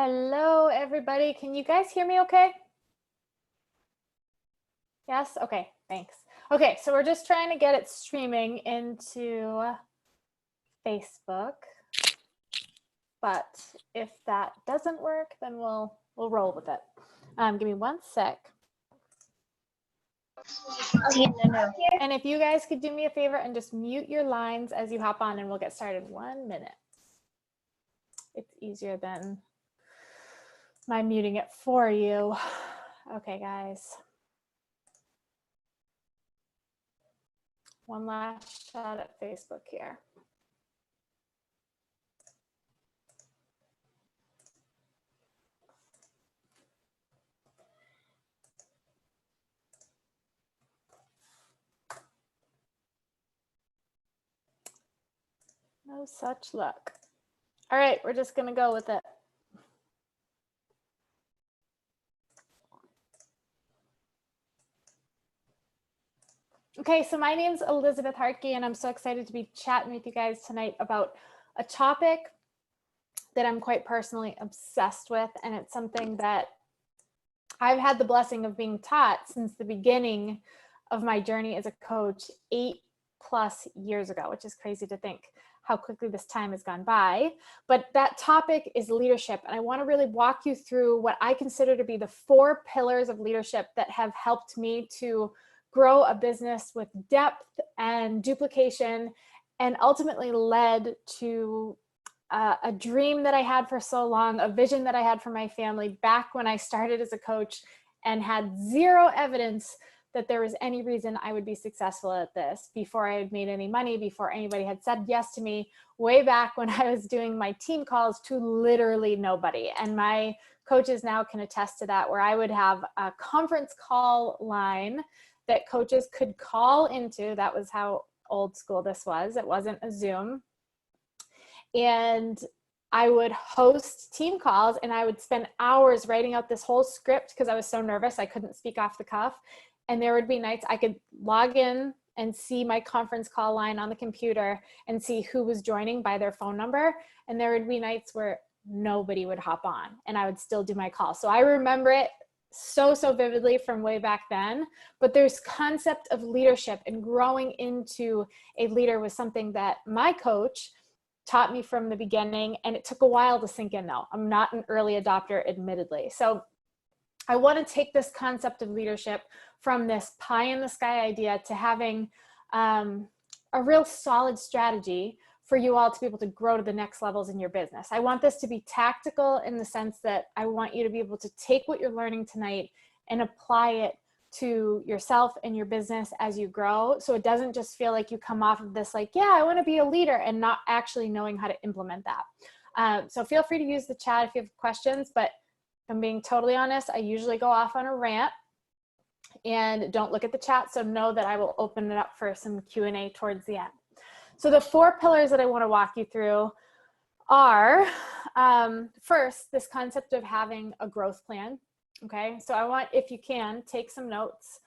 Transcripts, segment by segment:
Hello, everybody. Can you guys hear me okay? Yes? Okay, thanks. Okay, so we're just trying to get it streaming into Facebook. But if that doesn't work, then we'll roll with it. Give me one sec. And if you guys could do me a favor and just mute your lines as you hop on, and we'll get started 1 minute. It's easier than my muting it for you. Okay, guys. One last shot at Facebook here. No such luck. All right, we're just gonna go with it. Okay, so my name's Elizabeth Hartke, and I'm so excited to be chatting with you guys tonight about a topic that I'm quite personally obsessed with, and it's something that I've had the blessing of being taught since the beginning of my journey as a coach 8+ years ago, which is crazy to think how quickly this time has gone by. But that topic is leadership, and I want to really walk you through what I consider to be the 4 pillars of leadership that have helped me to grow a business with depth and duplication, and ultimately led to a dream that I had for so long, a vision that I had for my family back when I started as a coach and had zero evidence that there was any reason I would be successful at this before I had made any money, before anybody had said yes to me, way back when I was doing my team calls to literally nobody. And my coaches now can attest to that, where I would have a conference call line that coaches could call into. That was how old school this was. It wasn't a Zoom. And I would host team calls, and I would spend hours writing out this whole script because I was so nervous I couldn't speak off the cuff. And there would be nights I could log in and see my conference call line on the computer and see who was joining by their phone number. And there would be nights where nobody would hop on, and I would still do my call. So I remember it so vividly from way back then. But there's concept of leadership, and growing into a leader was something that my coach taught me from the beginning, and it took a while to sink in though. I'm not an early adopter, admittedly. So I want to take this concept of leadership from this pie in the sky idea to having a real solid strategy for you all to be able to grow to the next levels in your business. I want this to be tactical in the sense that I want you to be able to take what you're learning tonight and apply it to yourself and your business as you grow. So it doesn't just feel like you come off of this like, yeah, I want to be a leader, and not actually knowing how to implement that. So feel free to use the chat if you have questions, but if I'm being totally honest, I usually go off on a rant and don't look at the chat. So know that I will open it up for some Q&A towards the end. So the 4 pillars that I want to walk you through are, first, this concept of having a growth plan. Okay, so I want, if you can, take some notes.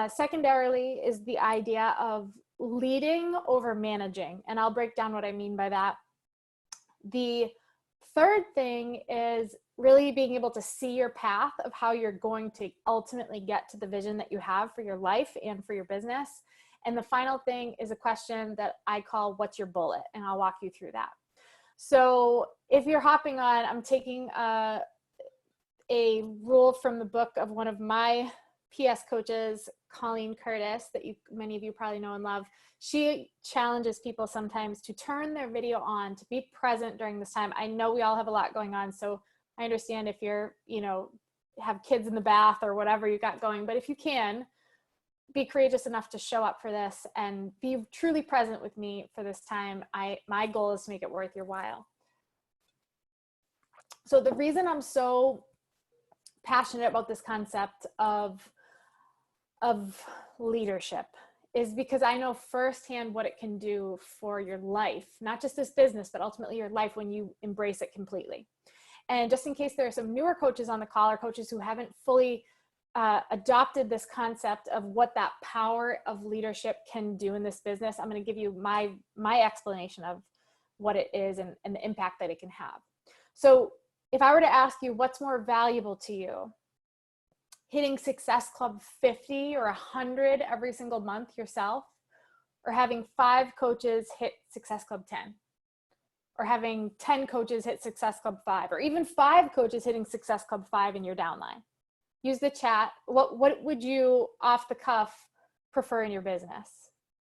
Secondarily is the idea of leading over managing, and I'll break down what I mean by that. The third thing is really being able to see your path of how you're going to ultimately get to the vision that you have for your life and for your business. And the final thing is a question that I call, what's your bullet? And I'll walk you through that. So if you're hopping on, I'm taking a rule from the book of one of my PS coaches, Colleen Curtis, that many of you probably know and love. She challenges people sometimes to turn their video on, to be present during this time. I know we all have a lot going on, so I understand if you're, have kids in the bath or whatever you got going, but if you can, be courageous enough to show up for this and be truly present with me for this time. My goal is to make it worth your while. So the reason I'm so passionate about this concept of leadership is because I know firsthand what it can do for your life, not just this business, but ultimately your life when you embrace it completely. And just in case there are some newer coaches on the call, or coaches who haven't fully adopted this concept of what that power of leadership can do in this business, I'm going to give you my explanation of what it is and the impact that it can have. So if I were to ask you what's more valuable to you, hitting Success Club 50 or 100 every single month yourself, or having 5 coaches hit Success Club 10, or having 10 coaches hit Success Club 5, or even 5 coaches hitting Success Club 5 in your downline? Use the chat. What would you off the cuff prefer in your business?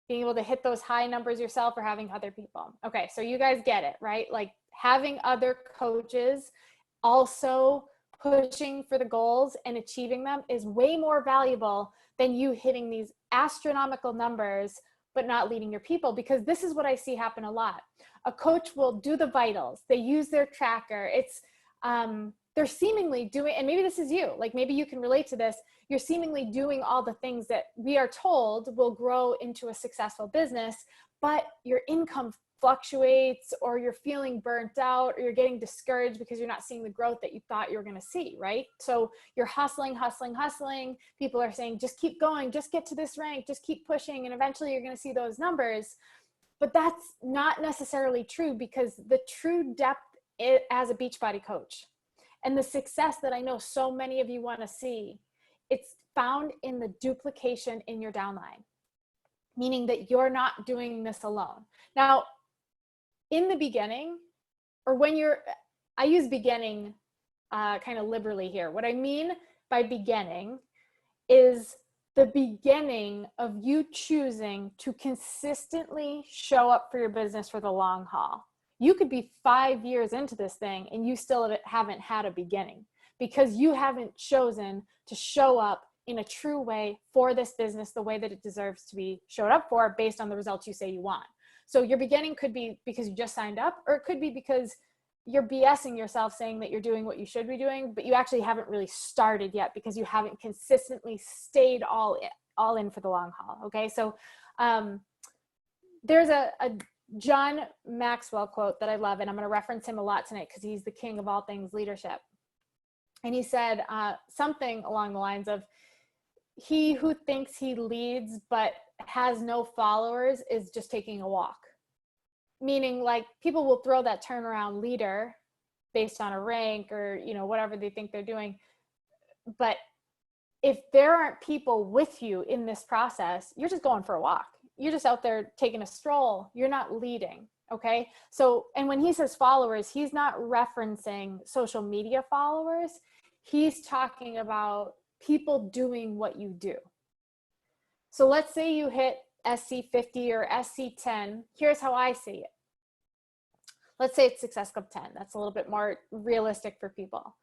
Being able to hit those high numbers yourself or having other people? Okay, so you guys get it, right? Like having other coaches also pushing for the goals and achieving them is way more valuable than you hitting these astronomical numbers but not leading your people. Because this is what I see happen a lot. A coach will do the vitals, they use their tracker, it's they're seemingly doing, and maybe this is you, like maybe you can relate to this, you're seemingly doing all the things that we are told will grow into a successful business, but your income fluctuates, or you're feeling burnt out, or you're getting discouraged because you're not seeing the growth that you thought you were going to see, right? So you're hustling. People are saying, just keep going, just get to this rank, just keep pushing, and eventually you're going to see those numbers. But that's not necessarily true, because the true depth as a Beachbody coach and the success that I know so many of you want to see, it's found in the duplication in your downline, meaning that you're not doing this alone. Now, in the beginning, or when I use beginning kind of liberally here. What I mean by beginning is the beginning of you choosing to consistently show up for your business for the long haul. You could be 5 years into this thing and you still haven't had a beginning, because you haven't chosen to show up in a true way for this business the way that it deserves to be showed up for, based on the results you say you want. So your beginning could be because you just signed up, or it could be because you're BSing yourself saying that you're doing what you should be doing, but you actually haven't really started yet because you haven't consistently stayed all in for the long haul. Okay. So there's a John Maxwell quote that I love, and I'm going to reference him a lot tonight because he's the king of all things leadership. And he said something along the lines of, he who thinks he leads but has no followers is just taking a walk. Meaning, like, people will throw that turnaround leader based on a rank or, you know, whatever they think they're doing. But if there aren't people with you in this process, you're just going for a walk. You're just out there taking a stroll. You're not leading. Okay. So, and when he says followers, he's not referencing social media followers. He's talking about people doing what you do. So let's say you hit SC50 or SC10. Here's how I see it. Let's say it's Success Club 10. That's a little bit more realistic for people.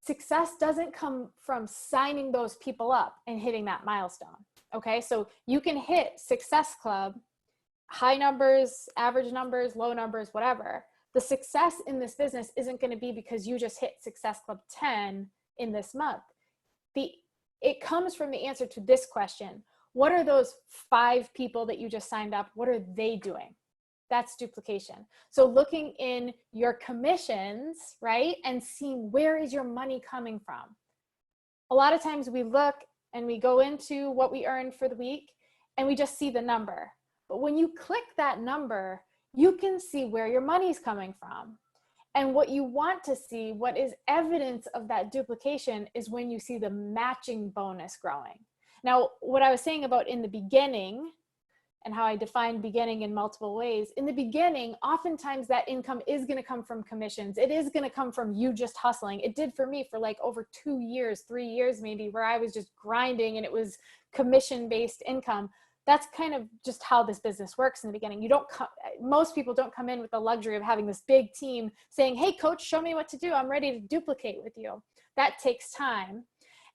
Success doesn't come from signing those people up and hitting that milestone. Okay. So you can hit Success Club, high numbers, average numbers, low numbers, whatever. The success in this business isn't going to be because you just hit Success Club 10 in this month. It comes from the answer to this question. What are those 5 people that you just signed up? What are they doing? That's duplication. So looking in your commissions, right? And seeing where is your money coming from? A lot of times we look and we go into what we earned for the week and we just see the number. But when you click that number, you can see where your money's coming from. And what you want to see, what is evidence of that duplication, is when you see the matching bonus growing. Now, what I was saying about in the beginning and how I define beginning in multiple ways, in the beginning, oftentimes that income is going to come from commissions. It is going to come from you just hustling. It did for me for like over 2 years, 3 years maybe, where I was just grinding and it was commission-based income. That's kind of just how this business works in the beginning. Most people don't come in with the luxury of having this big team saying, hey, coach, show me what to do. I'm ready to duplicate with you. That takes time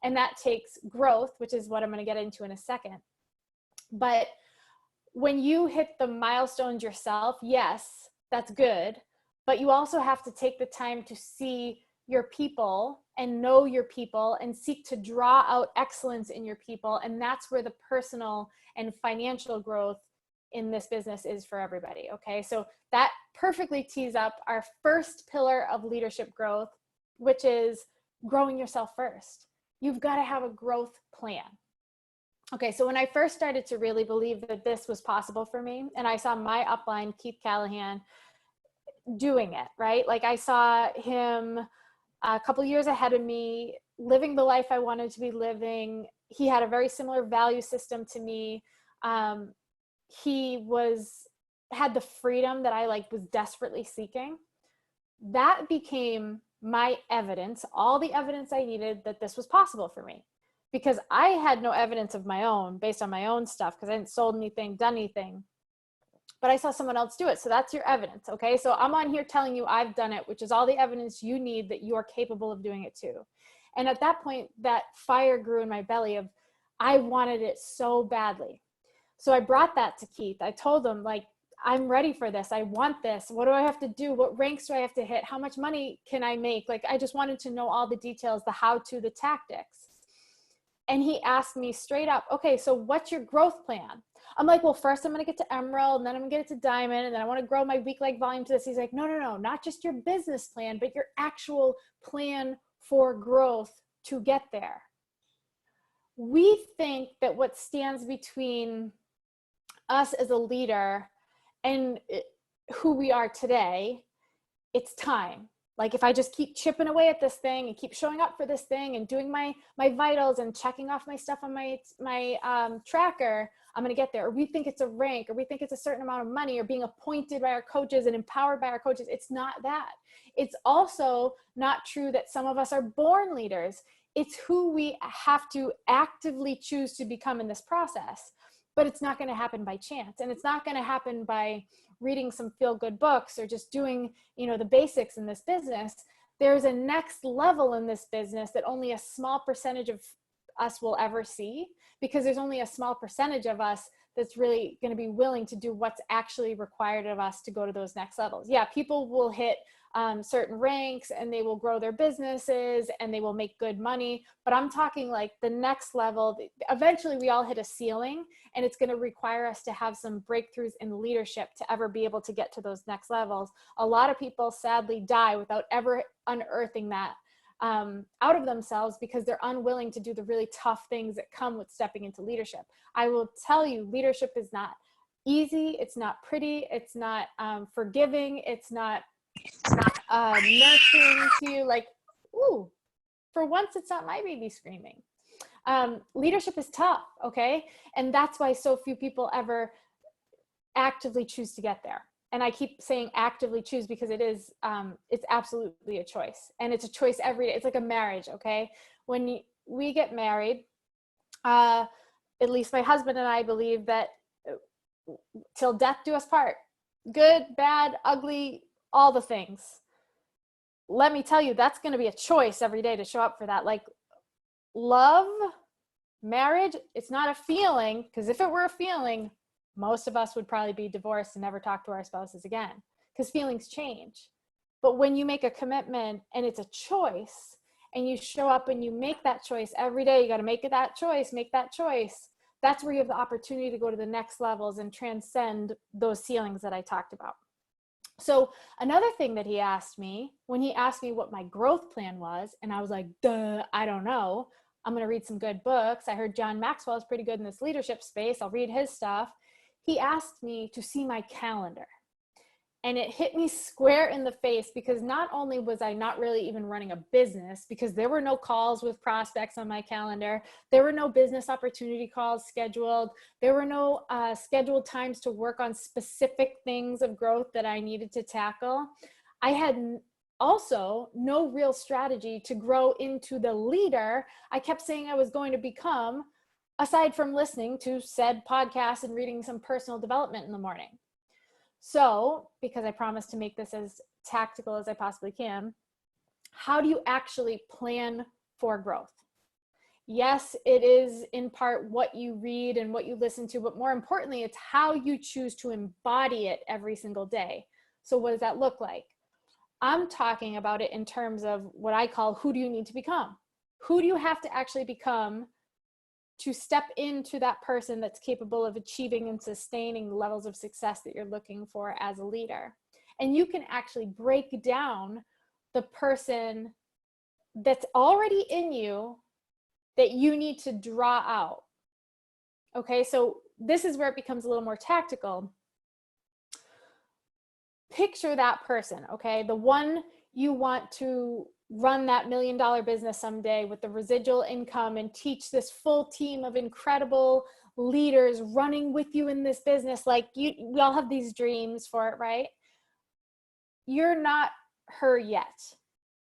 and that takes growth, which is what I'm going to get into in a second. But when you hit the milestones yourself, yes, that's good. But you also have to take the time to see your people and know your people and seek to draw out excellence in your people. And that's where the personal and financial growth in this business is for everybody. Okay. So that perfectly tees up our first pillar of leadership growth, which is growing yourself first. You've got to have a growth plan. Okay. So when I first started to really believe that this was possible for me, and I saw my upline, Keith Callahan, doing it, right? Like I saw him a couple years ahead of me, living the life I wanted to be living. He had a very similar value system to me. He had the freedom that I was desperately seeking. That became my evidence, all the evidence I needed that this was possible for me, because I had no evidence of my own based on my own stuff, because I hadn't sold anything, done anything, but I saw someone else do it. So that's your evidence. Okay. So I'm on here telling you I've done it, which is all the evidence you need that you are capable of doing it too. And at that point, that fire grew in my belly of, I wanted it so badly. So I brought that to Keith. I told him, I'm ready for this. I want this. What do I have to do? What ranks do I have to hit? How much money can I make? I just wanted to know all the details, the how to, the tactics. And he asked me straight up, okay, so what's your growth plan? I'm like, well, first I'm going to get to Emerald, and then I'm going to get it to Diamond, and then I want to grow my week-like volume to this. He's like, no, not just your business plan, but your actual plan for growth to get there. We think that what stands between us as a leader and who we are today, it's time. If I just keep chipping away at this thing and keep showing up for this thing and doing my vitals and checking off my stuff on my tracker, I'm going to get there. Or we think it's a rank, or we think it's a certain amount of money, or being appointed by our coaches and empowered by our coaches. It's not that. It's also not true that some of us are born leaders. It's who we have to actively choose to become in this process. But it's not going to happen by chance. And it's not going to happen by reading some feel-good books or just doing, the basics in this business. There's a next level in this business that only a small percentage of us will ever see, because there's only a small percentage of us that's really going to be willing to do what's actually required of us to go to those next levels. Yeah, people will hit certain ranks and they will grow their businesses and they will make good money. But I'm talking the next level. Eventually we all hit a ceiling, and it's going to require us to have some breakthroughs in leadership to ever be able to get to those next levels. A lot of people sadly die without ever unearthing that out of themselves, because they're unwilling to do the really tough things that come with stepping into leadership. I will tell you, leadership is not easy. It's not pretty. It's not forgiving. It's not nurturing to you. Ooh, for once, it's not my baby screaming. Leadership is tough. Okay. And that's why so few people ever actively choose to get there. And I keep saying actively choose, because it's absolutely a choice, and it's a choice every day. It's like a marriage. Okay. When we get married, at least my husband and I believe that till death do us part, good, bad, ugly, all the things. Let me tell you, that's going to be a choice every day to show up for that. Love, marriage, it's not a feeling, because if it were a feeling, most of us would probably be divorced and never talk to our spouses again, because feelings change. But when you make a commitment and it's a choice, and you show up and you make that choice every day, you got to make that choice, that's where you have the opportunity to go to the next levels and transcend those ceilings that I talked about. So another thing that he asked me, when he asked me what my growth plan was, and I was like, duh, I don't know. I'm going to read some good books. I heard John Maxwell is pretty good in this leadership space. I'll read his stuff. He asked me to see my calendar. And it hit me square in the face, because not only was I not really even running a business, because there were no calls with prospects on my calendar. There were no business opportunity calls scheduled. There were no scheduled times to work on specific things of growth that I needed to tackle. I had also no real strategy to grow into the leader I kept saying I was going to become, aside from listening to said podcasts and reading some personal development in the morning. So, because I promised to make this as tactical as I possibly can, how do you actually plan for growth? Yes, it is in part what you read and what you listen to, but more importantly, it's how you choose to embody it every single day. So what does that look like? I'm talking about it in terms of what I call, who do you need to become? Who do you have to actually become to step into that person that's capable of achieving and sustaining levels of success that you're looking for as a leader? And you can actually break down the person that's already in you that you need to draw out. Okay, so this is where it becomes a little more tactical. Picture that person, okay? The one you want to run that $1 million business someday with the residual income and teach this full team of incredible leaders running with you in this business. Like we all have these dreams for it, right? You're not her yet.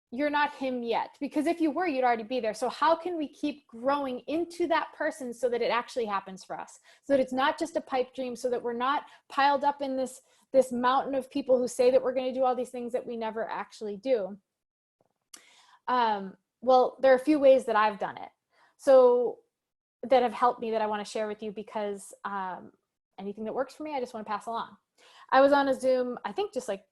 You're not him yet, because if you were, you'd already be there. So how can we keep growing into that person so that it actually happens for us, so that it's not just a pipe dream, so that we're not piled up in this mountain of people who say that we're going to do all these things that we never actually do? Well, there are a few ways that I've done it, so that have helped me, that I want to share with you, because anything that works for me, I just want to pass along. I was on a Zoom, I think just like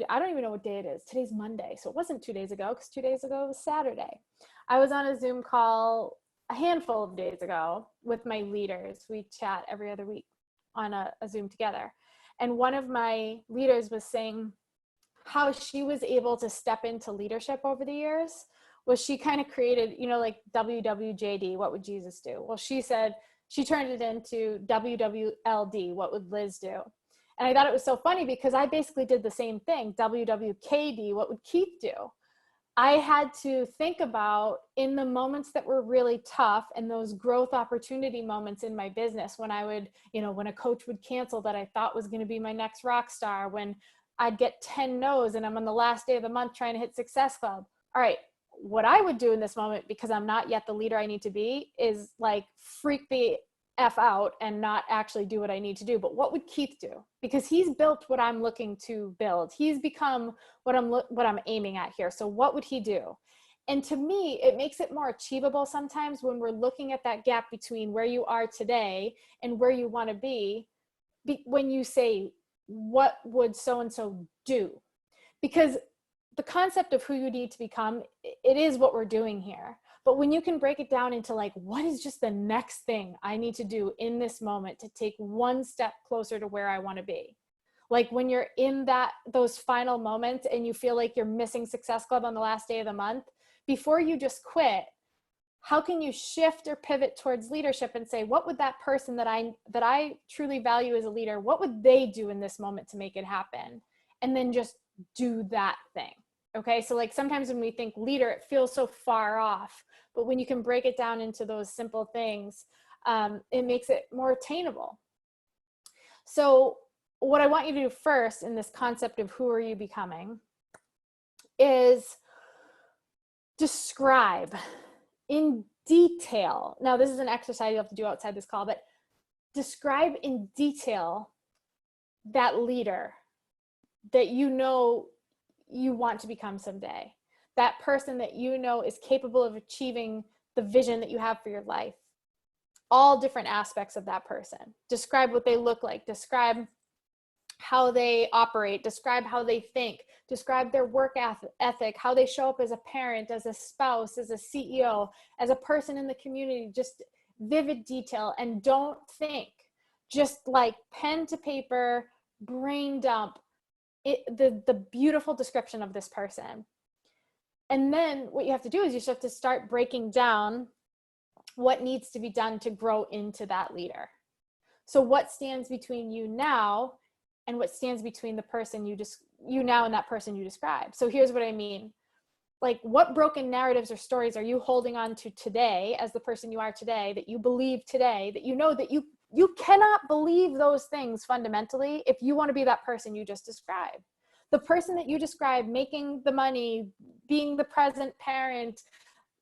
I don't even know what day it is. Today's Monday, so it wasn't 2 days ago, because 2 days ago was Saturday. I was on a Zoom call a handful of days ago with my leaders. We chat every other week on a Zoom together. And one of my leaders was saying how she was able to step into leadership over the years was she kind of created, you know, like WWJD, what would Jesus do? Well, she said she turned it into WWLD, what would Liz do? And I thought it was so funny, because I basically did the same thing. WWKD, what would Keith do? I had to think about, in the moments that were really tough and those growth opportunity moments in my business, when I would, you know, when a coach would cancel that I thought was going to be my next rock star, when I'd get 10 no's and I'm on the last day of the month trying to hit Success Club. All right, what I would do in this moment, because I'm not yet the leader I need to be, is like freak the F out and not actually do what I need to do. But what would Keith do? Because he's built what I'm looking to build. He's become what I'm aiming at here. So what would he do? And to me, it makes it more achievable sometimes when we're looking at that gap between where you are today and where you want to be, when you say, what would so-and-so do? Because the concept of who you need to become, it is what we're doing here. But when you can break it down into like, what is just the next thing I need to do in this moment to take one step closer to where I want to be? Like when you're in those final moments and you feel like you're missing Success Club on the last day of the month, before you just quit, how can you shift or pivot towards leadership and say, what would that person that I truly value as a leader, what would they do in this moment to make it happen? And then just do that thing. Okay. So like sometimes when we think leader, it feels so far off, but when you can break it down into those simple things, it makes it more attainable. So what I want you to do first in this concept of who are you becoming is describe in detail. Now, this is an exercise you have to do outside this call, but describe in detail that leader that you know you want to become someday, that person that you know is capable of achieving the vision that you have for your life, all different aspects of that person. Describe what they look like, describe how they operate, describe how they think, describe their work ethic, how they show up as a parent, as a spouse, as a CEO, as a person in the community, just vivid detail. And don't think, just like pen to paper, brain dump, the beautiful description of this person. And then what you have to do is you just have to start breaking down what needs to be done to grow into that leader. So what stands between you now and what stands between the person you now and that person you describe. So here's what I mean. Like, what broken narratives or stories are you holding on to today as the person you are today, that you believe today, that you know that you cannot believe those things fundamentally if you want to be that person you just described. The person that you described, making the money, being the present parent,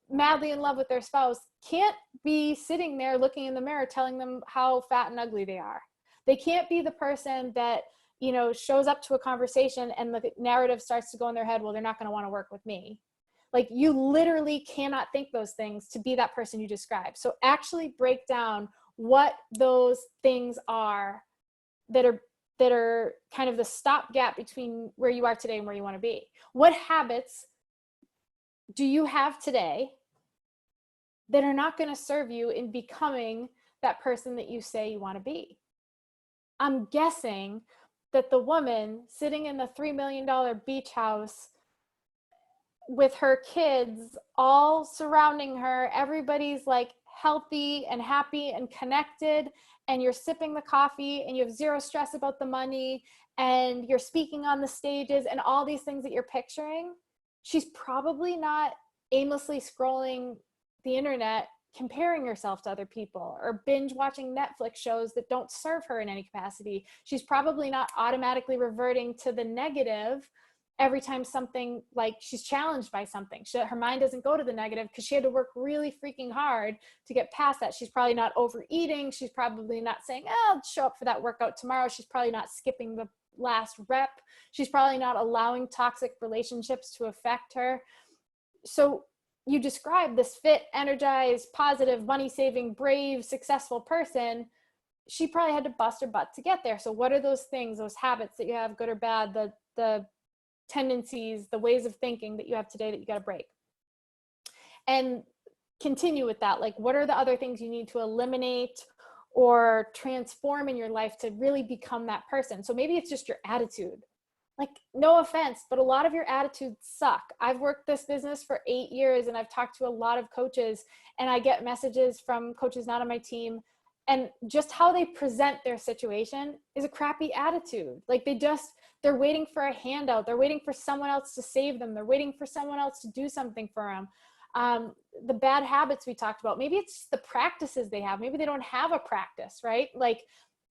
madly in love with their spouse, can't be sitting there looking in the mirror telling them how fat and ugly they are. They can't be the person that, you know, shows up to a conversation and the narrative starts to go in their head, well, they're not going to want to work with me. Like, you literally cannot think those things to be that person you describe. So actually break down what those things are that are kind of the stopgap between where you are today and where you want to be. What habits do you have today that are not going to serve you in becoming that person that you say you want to be? I'm guessing that the woman sitting in the $3 million beach house with her kids all surrounding her, everybody's like healthy and happy and connected, and you're sipping the coffee and you have zero stress about the money and you're speaking on the stages and all these things that you're picturing, she's probably not aimlessly scrolling the internet, comparing herself to other people, or binge watching Netflix shows that don't serve her in any capacity. She's probably not automatically reverting to the negative every time something, like she's challenged by something. Her mind doesn't go to the negative because she had to work really freaking hard to get past that. She's probably not overeating. She's probably not saying, oh, I'll show up for that workout tomorrow. She's probably not skipping the last rep. She's probably not allowing toxic relationships to affect her. So you describe this fit, energized, positive, money-saving, brave, successful person. She probably had to bust her butt to get there. So what are those things, those habits that you have, good or bad, the tendencies, the ways of thinking that you have today that you got to break? And continue with that. Like, what are the other things you need to eliminate or transform in your life to really become that person? So maybe it's just your attitude. Like, no offense, but a lot of your attitudes suck. I've worked this business for 8 years and I've talked to a lot of coaches, and I get messages from coaches not on my team, and just how they present their situation is a crappy attitude. Like, they're waiting for a handout. They're waiting for someone else to save them. They're waiting for someone else to do something for them. The bad habits we talked about, maybe it's the practices they have. Maybe they don't have a practice, right? Like,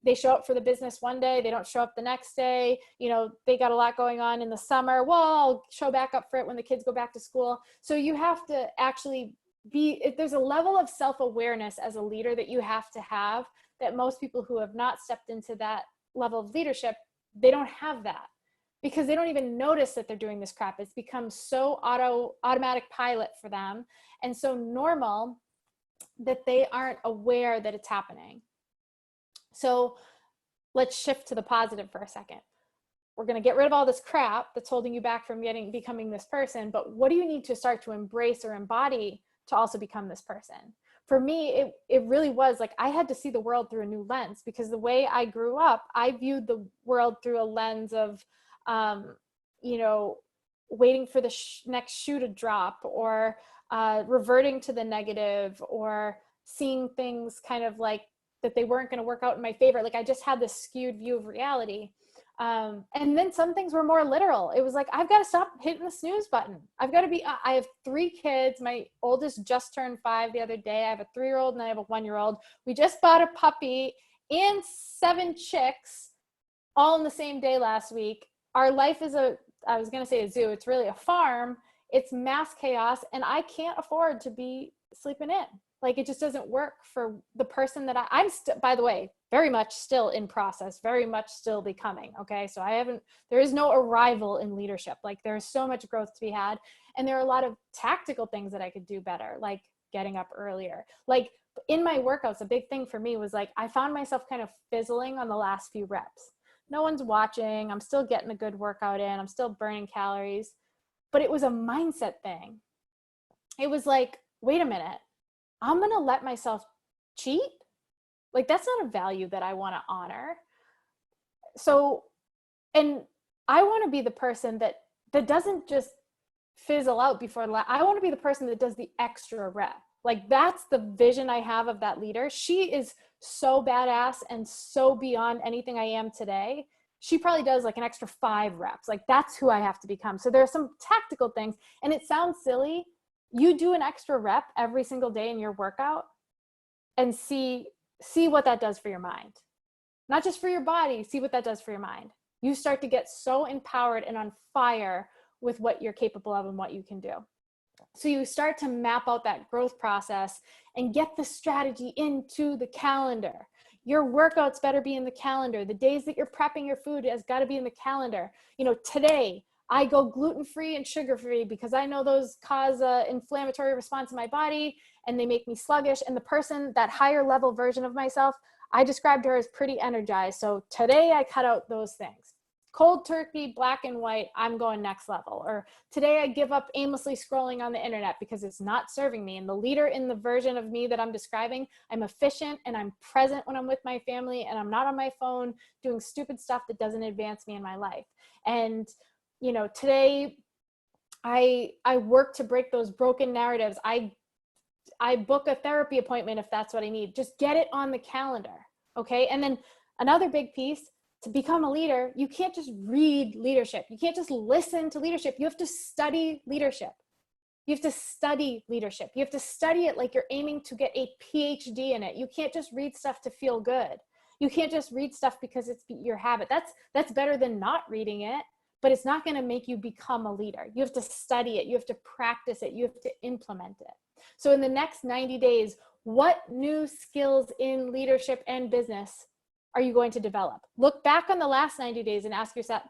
they show up for the business one day, they don't show up the next day. You know, they got a lot going on in the summer. Well, I'll show back up for it when the kids go back to school. So you have to actually there's a level of self-awareness as a leader that you have to have, that most people who have not stepped into that level of leadership, they don't have that, because they don't even notice that they're doing this crap. It's become so automatic pilot for them, and so normal, that they aren't aware that it's happening. So let's shift to the positive for a second. We're going to get rid of all this crap that's holding you back from becoming this person. But what do you need to start to embrace or embody to also become this person? For me, it really was like, I had to see the world through a new lens, because the way I grew up, I viewed the world through a lens of, waiting for the next shoe to drop, or reverting to the negative, or seeing things kind of like that they weren't going to work out in my favor. Like, I just had this skewed view of reality. And then some things were more literal. It was like, I've got to stop hitting the snooze button. I have 3 kids. My oldest just turned 5 the other day. I have a 3-year-old and I have a 1-year-old. We just bought a puppy and 7 chicks all in the same day last week. Our life is I was going to say a zoo. It's really a farm. It's mass chaos, and I can't afford to be sleeping in. Like, it just doesn't work for the person that I'm still, by the way, very much still in process, very much still becoming. Okay. So there is no arrival in leadership. Like, there's so much growth to be had. And there are a lot of tactical things that I could do better, like getting up earlier. Like, in my workouts, a big thing for me was like, I found myself kind of fizzling on the last few reps. No one's watching. I'm still getting a good workout in. I'm still burning calories, but it was a mindset thing. It was like, wait a minute. I'm going to let myself cheat? Like, that's not a value that I want to honor. So, and I want to be the person that doesn't just fizzle out before I want to be the person that does the extra rep. Like, that's the vision I have of that leader. She is so badass and so beyond anything I am today. She probably does like an extra 5 reps. Like, that's who I have to become. So there are some tactical things, and it sounds silly. You do an extra rep every single day in your workout and see what that does for your mind. Not just for your body, see what that does for your mind. You start to get so empowered and on fire with what you're capable of and what you can do. So you start to map out that growth process and get the strategy into the calendar. Your workouts better be in the calendar. The days that you're prepping your food has got to be in the calendar. Today, I go gluten-free and sugar-free because I know those cause an inflammatory response in my body and they make me sluggish. And the person, that higher level version of myself, I described her as pretty energized. So today I cut out those things. Cold turkey, black and white, I'm going next level. Or today I give up aimlessly scrolling on the internet because it's not serving me. And the leader in the version of me that I'm describing, I'm efficient and I'm present when I'm with my family, and I'm not on my phone doing stupid stuff that doesn't advance me in my life. And today I work to break those broken narratives. I book a therapy appointment if that's what I need. Just get it on the calendar. Okay. And then another big piece, to become a leader, you can't just read leadership. You can't just listen to leadership. You have to study leadership. You have to study leadership. You have to study it like you're aiming to get a PhD in it. You can't just read stuff to feel good. You can't just read stuff because it's your habit. That's better than not reading it, but it's not going to make you become a leader. You have to study it. You have to practice it. You have to implement it. So in the next 90 days, what new skills in leadership and business are you going to develop? Look back on the last 90 days and ask yourself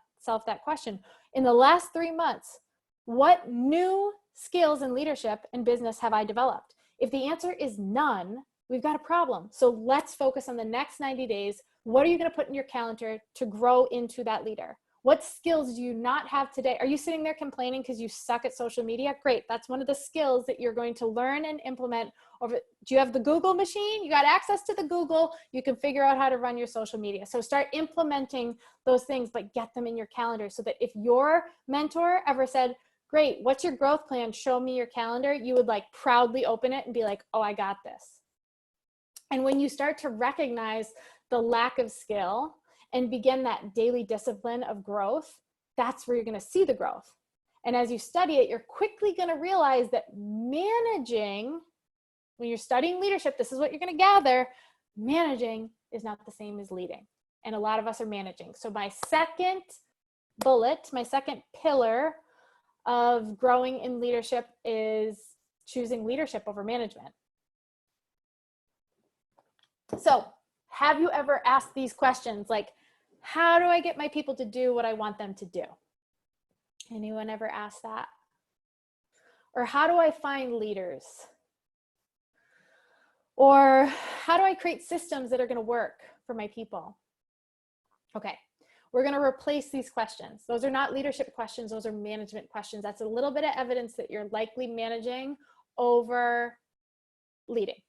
that question. In the last 3 months, what new skills in leadership and business have I developed? If the answer is none, we've got a problem. So let's focus on the next 90 days. What are you going to put in your calendar to grow into that leader? What skills do you not have today? Are you sitting there complaining because you suck at social media? Great. That's one of the skills that you're going to learn and implement over. Do you have the Google machine? You got access to the Google. You can figure out how to run your social media. So start implementing those things, but get them in your calendar so that if your mentor ever said, great, what's your growth plan? Show me your calendar. You would like proudly open it and be like, oh, I got this. And when you start to recognize the lack of skill and begin that daily discipline of growth, that's where you're going to see the growth. And as you study it, you're quickly going to realize that managing, when you're studying leadership, this is what you're going to gather, managing is not the same as leading. And a lot of us are managing. So my second bullet, my second pillar of growing in leadership is choosing leadership over management. So have you ever asked these questions like, how do I get my people to do what I want them to do? Anyone ever asked that? Or how do I find leaders? Or how do I create systems that are going to work for my people? Okay, we're going to replace these questions. Those are not leadership questions. Those are management questions. That's a little bit of evidence that you're likely managing over leading.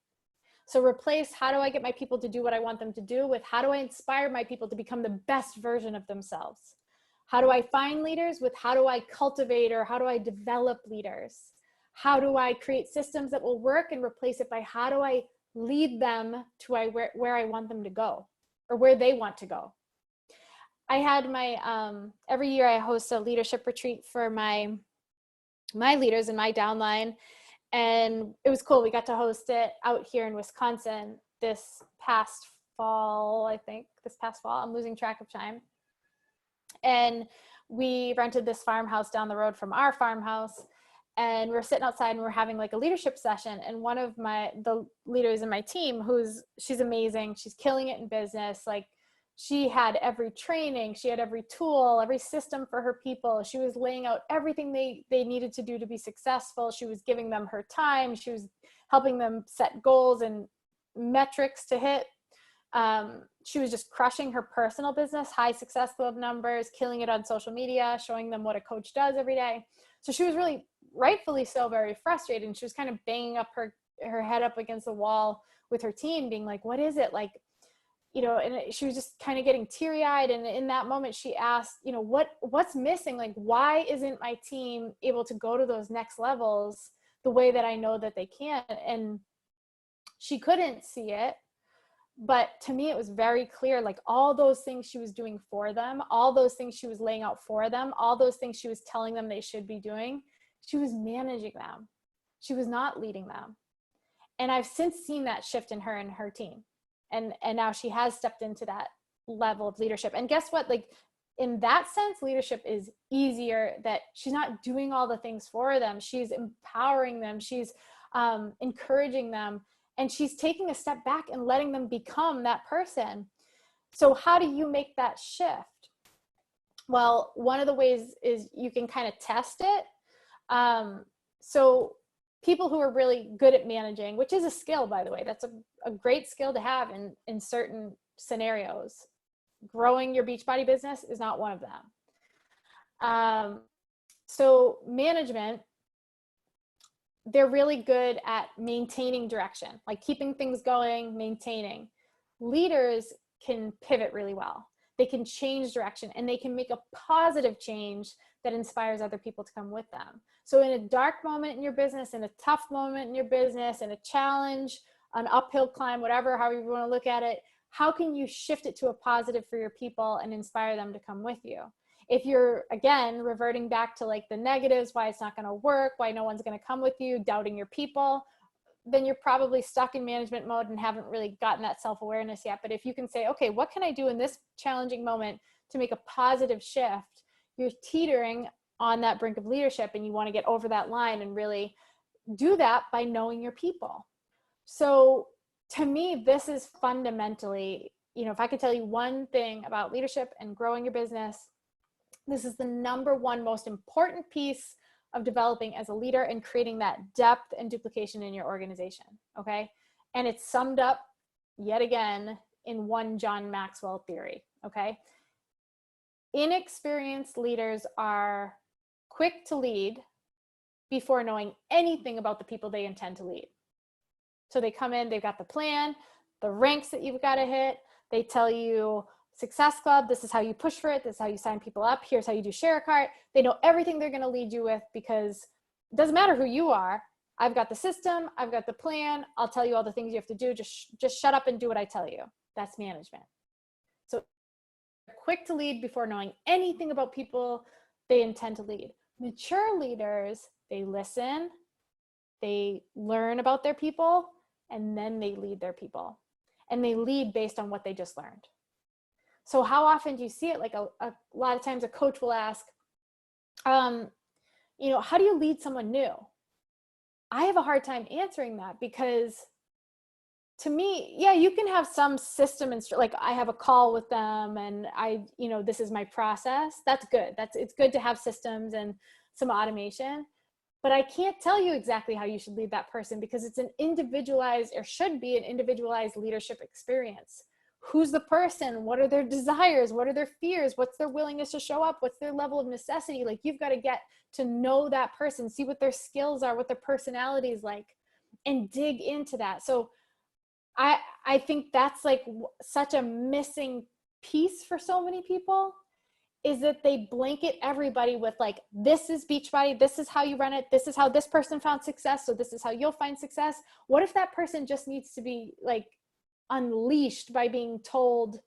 So replace how do I get my people to do what I want them to do with how do I inspire my people to become the best version of themselves? How do I find leaders with how do I cultivate or how do I develop leaders? How do I create systems that will work, and replace it by how do I lead them to where I want them to go or where they want to go? I had my, every year I host a leadership retreat for my leaders in my downline. And it was cool. We got to host it out here in Wisconsin this past fall, I think. This past fall. I'm losing track of time. And we rented this farmhouse down the road from our farmhouse. And we're sitting outside and we're having like a leadership session. And one of the leaders in my team, she's amazing. She's killing it in business. Like, she had every training, she had every tool, every system for her people. She was laying out everything they needed to do to be successful. She was giving them her time. She was helping them set goals and metrics to hit. She was just crushing her personal business, high success club numbers, killing it on social media, showing them what a coach does every day. So she was really, rightfully so, very frustrated. And she was kind of banging up her head up against the wall with her team, being like, what is it? Like, you know, and she was just kind of getting teary-eyed. And in that moment, she asked, you know, what's missing? Like, why isn't my team able to go to those next levels the way that I know that they can? And she couldn't see it. But to me, it was very clear, like all those things she was doing for them, all those things she was laying out for them, all those things she was telling them they should be doing, she was managing them. She was not leading them. And I've since seen that shift in her and her team. And now she has stepped into that level of leadership. And guess what? Like, in that sense, leadership is easier, that she's not doing all the things for them. She's empowering them. She's encouraging them. And she's taking a step back and letting them become that person. So how do you make that shift? Well, one of the ways is you can kind of test it. So people who are really good at managing, which is a skill, by the way, that's a great skill to have in certain scenarios. Growing your Beachbody business is not one of them. So management, they're really good at maintaining direction, like keeping things going, maintaining. Leaders can pivot really well. They can change direction, and they can make a positive change that inspires other people to come with them. So in a dark moment in your business, in a tough moment in your business, in a challenge, an uphill climb, whatever, however you want to look at it, how can you shift it to a positive for your people and inspire them to come with you? If you're, again, reverting back to like the negatives, why it's not going to work, why no one's going to come with you, doubting your people, then you're probably stuck in management mode and haven't really gotten that self-awareness yet. But if you can say, okay, what can I do in this challenging moment to make a positive shift? You're teetering on that brink of leadership, and you want to get over that line and really do that by knowing your people. So to me, this is fundamentally, if I could tell you one thing about leadership and growing your business, this is the number one most important piece of developing as a leader and creating that depth and duplication in your organization. Okay. And it's summed up yet again in one John Maxwell theory. Okay. Inexperienced leaders are quick to lead before knowing anything about the people they intend to lead. So they come in, they've got the plan, the ranks that you've got to hit. They tell you, Success Club, this is how you push for it. This is how you sign people up. Here's how you do share a cart. They know everything they're going to lead you with, because it doesn't matter who you are. I've got the system. I've got the plan. I'll tell you all the things you have to do. Just shut up and do what I tell you. That's management. So quick to lead before knowing anything about people they intend to lead. Mature leaders, they listen, they learn about their people, and then they lead their people. And they lead based on what they just learned. So how often do you see it? Like a lot of times a coach will ask, how do you lead someone new? I have a hard time answering that, because to me, yeah, you can have some system and like I have a call with them and this is my process. That's good. It's good to have systems and some automation, but I can't tell you exactly how you should lead that person, because it's an individualized, or should be an individualized leadership experience. Who's the person? What are their desires? What are their fears? What's their willingness to show up? What's their level of necessity? Like, you've got to get to know that person, see what their skills are, what their personality is like, and dig into that. So I think that's like such a missing piece for so many people, is that they blanket everybody with like, this is Beachbody, this is how you run it, this is how this person found success, so this is how you'll find success. What if that person just needs to be like unleashed by being told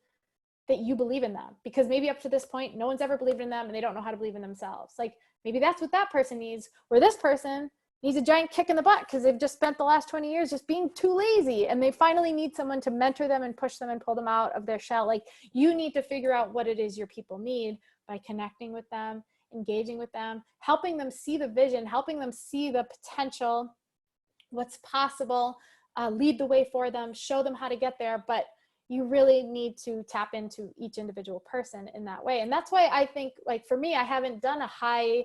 that you believe in them? Because maybe up to this point, no one's ever believed in them and they don't know how to believe in themselves. Like, maybe that's what that person needs, where this person needs a giant kick in the butt because they've just spent the last 20 years just being too lazy, and they finally need someone to mentor them and push them and pull them out of their shell. Like, you need to figure out what it is your people need by connecting with them, engaging with them, helping them see the vision, helping them see the potential, what's possible, lead the way for them, show them how to get there. But you really need to tap into each individual person in that way. And that's why I think, like, for me, I haven't done a high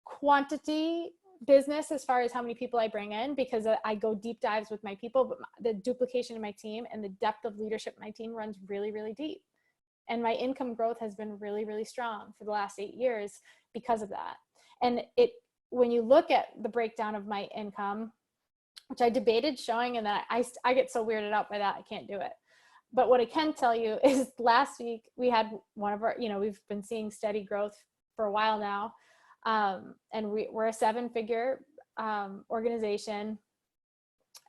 quantity business as far as how many people I bring in, because I go deep dives with my people, but the duplication in my team and the depth of leadership in my team runs really, really deep. And my income growth has been really, really strong for the last 8 years because of that. And when you look at the breakdown of my income, which I debated showing, and then I get so weirded out by that, I can't do it. But what I can tell you is last week we had one of our, we've been seeing steady growth for a while now. And we're a 7-figure organization.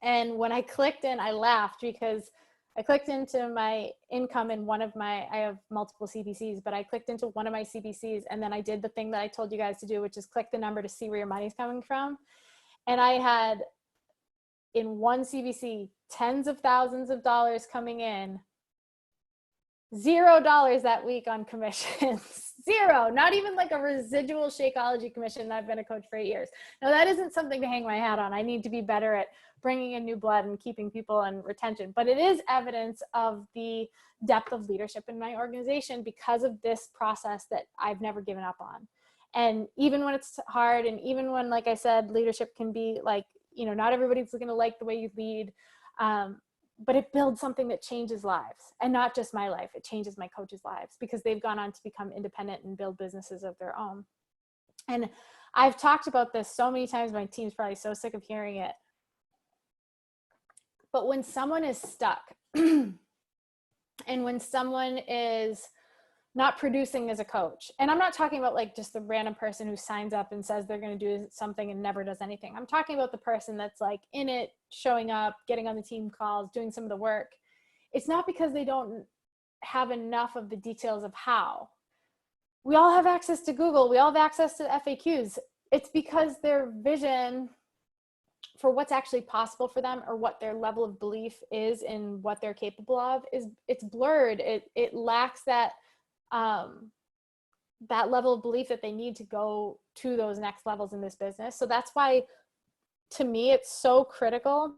And when I clicked in, I laughed, because I clicked into my income in I have multiple CBCs, but I clicked into one of my CBCs, and then I did the thing that I told you guys to do, which is click the number to see where your money's coming from. And I had, in one CBC, tens of thousands of dollars coming in, $0 that week on commissions. Zero, not even like a residual Shakeology commission. I've been a coach for 8 years. Now, that isn't something to hang my hat on. I need to be better at bringing in new blood and keeping people and retention, but it is evidence of the depth of leadership in my organization because of this process that I've never given up on. And even when it's hard, and even when, like I said, leadership can be like, not everybody's going to like the way you lead, but it builds something that changes lives, and not just my life. It changes my coaches' lives, because they've gone on to become independent and build businesses of their own. And I've talked about this so many times, my team's probably so sick of hearing it. But when someone is stuck and when someone is not producing as a coach, and I'm not talking about like just the random person who signs up and says they're going to do something and never does anything. I'm talking about the person that's like in it, showing up, getting on the team calls, doing some of the work. it's not because they don't have enough of the details of how. We all have access to Google. We all have access to FAQs. It's because their vision for what's actually possible for them, or what their level of belief is in what they're capable of, it's blurred. It lacks that that level of belief that they need to go to those next levels in this business. So that's why, to me, it's so critical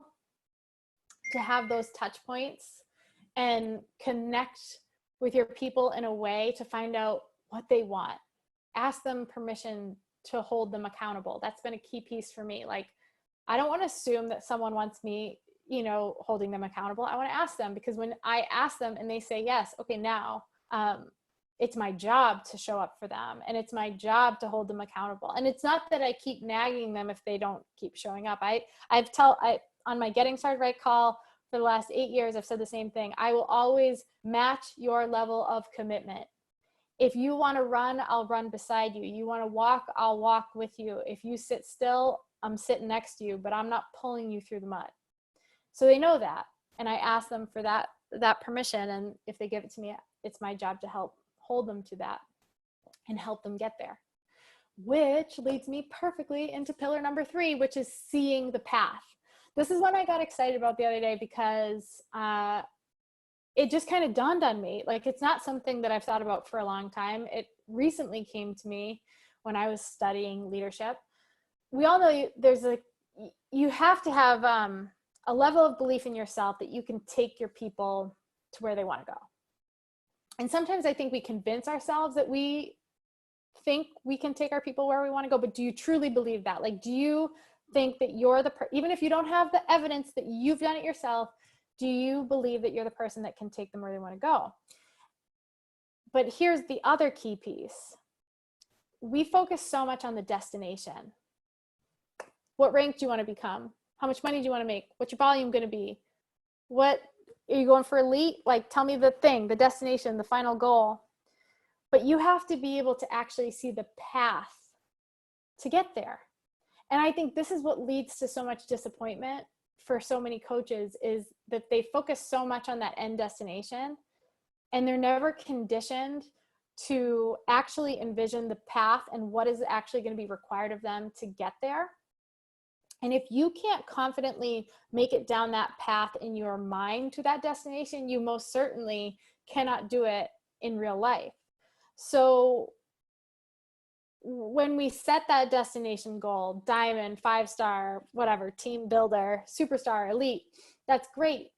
to have those touch points and connect with your people in a way to find out what they want. Ask them permission to hold them accountable. That's been a key piece for me. Like, I don't want to assume that someone wants me, holding them accountable. I want to ask them, because when I ask them and they say yes, okay, now it's my job to show up for them, and it's my job to hold them accountable. And it's not that I keep nagging them if they don't keep showing up. On my Getting Started Right call for the last 8 years, I've said the same thing. I will always match your level of commitment. If you want to run, I'll run beside you. You want to walk, I'll walk with you. If you sit still, I'm sitting next to you, but I'm not pulling you through the mud. So they know that. And I ask them for that permission. And if they give it to me, it's my job to help hold them to that and help them get there. Which leads me perfectly into pillar number 3, which is seeing the path. This is one I got excited about the other day, because it just kind of dawned on me. Like, it's not something that I've thought about for a long time. It recently came to me when I was studying leadership. We all know you have to have a level of belief in yourself that you can take your people to where they want to go. And sometimes I think we convince ourselves that we think we can take our people where we want to go, but do you truly believe that? Like, do you think that you're even if you don't have the evidence that you've done it yourself, do you believe that you're the person that can take them where they want to go? But here's the other key piece. We focus so much on the destination. What rank do you want to become? How much money do you want to make? What's your volume going to be? What are you going for? Elite? Like, tell me the thing, the destination, the final goal. But you have to be able to actually see the path to get there. And I think this is what leads to so much disappointment for so many coaches, is that they focus so much on that end destination, and they're never conditioned to actually envision the path and what is actually going to be required of them to get there. And if you can't confidently make it down that path in your mind to that destination, you most certainly cannot do it in real life. So when we set that destination goal, diamond, 5-star, whatever, team builder, superstar, elite, that's great.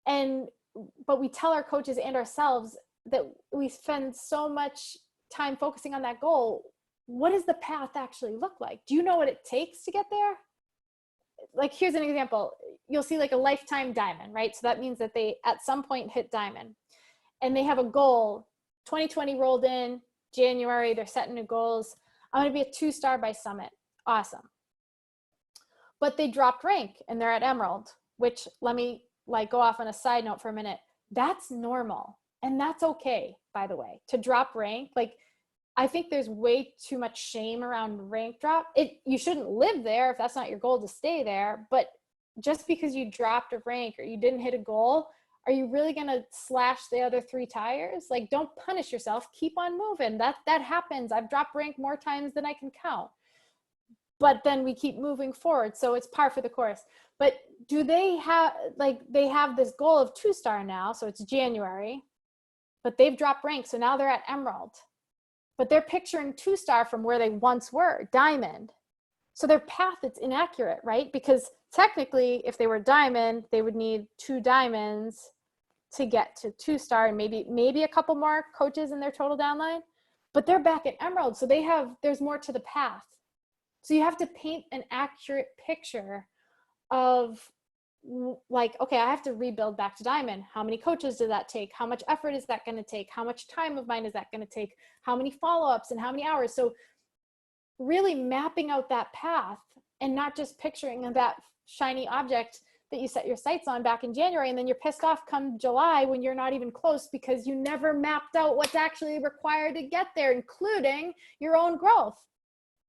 But we tell our coaches and ourselves that we spend so much time focusing on that goal. What does the path actually look like? Do you know what it takes to get there? Like, here's an example. You'll see like a lifetime diamond, right? So that means that they at some point hit diamond, and they have a goal. 2020 rolled in January, they're setting new goals. I'm going to be a 2-star by Summit. Awesome. But they dropped rank and they're at Emerald, which, let me go off on a side note for a minute. That's normal. And that's okay, by the way, to drop rank. Like, I think there's way too much shame around rank drop. You shouldn't live there if that's not your goal, to stay there. But just because you dropped a rank or you didn't hit a goal, are you really going to slash the other 3 tires? Like, don't punish yourself. Keep on moving. That happens. I've dropped rank more times than I can count. But then we keep moving forward. So it's par for the course. But do they have, they have this goal of 2-star now. So it's January, but they've dropped rank. So now they're at Emerald. But they're picturing 2-star from where they once were, diamond. So their path is inaccurate, right? Because technically, if they were diamond, they would need 2 diamonds to get to 2-star, and maybe a couple more coaches in their total downline. But they're back at Emerald, so there's more to the path. So you have to paint an accurate picture of, like, okay, I have to rebuild back to diamond. How many coaches does that take? How much effort is that going to take? How much time of mine is that going to take? How many follow-ups and how many hours? So really mapping out that path, and not just picturing that shiny object that you set your sights on back in January, and then you're pissed off come July when you're not even close because you never mapped out what's actually required to get there, including your own growth.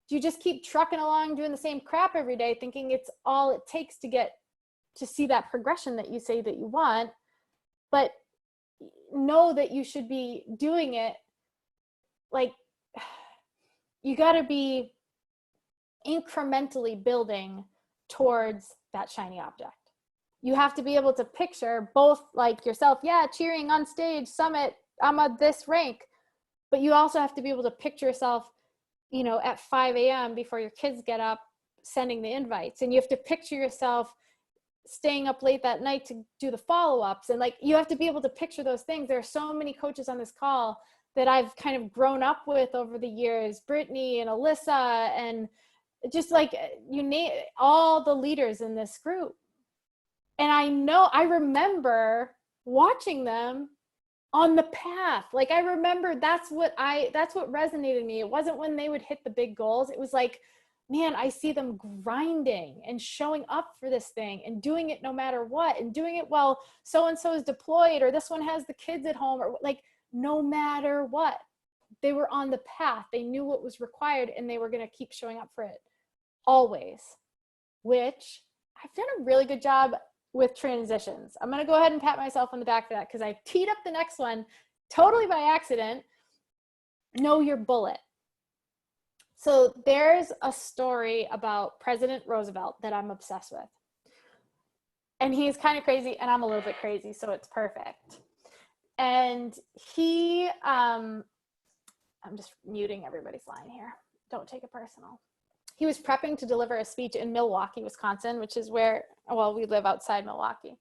Do you just keep trucking along doing the same crap every day, thinking it's all it takes to see that progression that you say that you want? but know that you should be doing it. Like, you got to be incrementally building towards that shiny object. You have to be able to picture both, like yourself, yeah, cheering on stage, summit, I'm at this rank, but you also have to be able to picture yourself, you know, at 5 a.m. before your kids get up, sending the invites. And you have to picture yourself staying up late that night to do the follow-ups. And like, you have to be able to picture those things. There are so many coaches on this call that I've kind of grown up with over the years, Brittany and Alyssa, and just like, you name all the leaders in this group. And I remember watching them on the path. Like, I remember that's what resonated with me. It wasn't when they would hit the big goals. It was like, man, I see them grinding and showing up for this thing and doing it no matter what, and doing it while so-and-so is deployed, or this one has the kids at home, or like, no matter what, they were on the path. They knew what was required, and they were going to keep showing up for it always, which I've done a really good job with transitions. I'm going to go ahead and pat myself on the back for that, because I teed up the next one totally by accident. Know your bullet. So there's a story about President Roosevelt that I'm obsessed with. And he's kind of crazy, and I'm a little bit crazy, so it's perfect. And he, I'm just muting everybody's line here. Don't take it personal. He was prepping to deliver a speech in Milwaukee, Wisconsin, which is where, well, we live outside Milwaukee.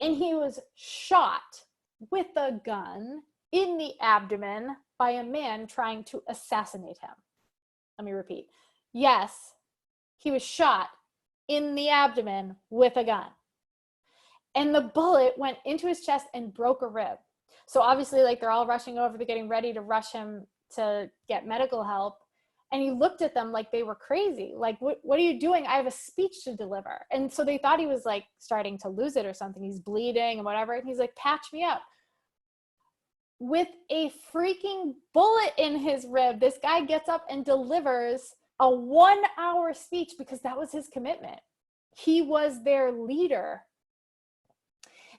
And he was shot with a gun in the abdomen by a man trying to assassinate him. Let me repeat. Yes, he was shot in the abdomen with a gun. And the bullet went into his chest and broke a rib. So obviously, like, they're all rushing over, they're getting ready to rush him to get medical help. And he looked at them like they were crazy. Like, what are you doing? I have a speech to deliver. And so they thought he was like starting to lose it or something. He's bleeding and whatever. And he's like, patch me up. With a freaking bullet in his rib, this guy gets up and delivers a 1-hour speech, because that was his commitment. He was their leader.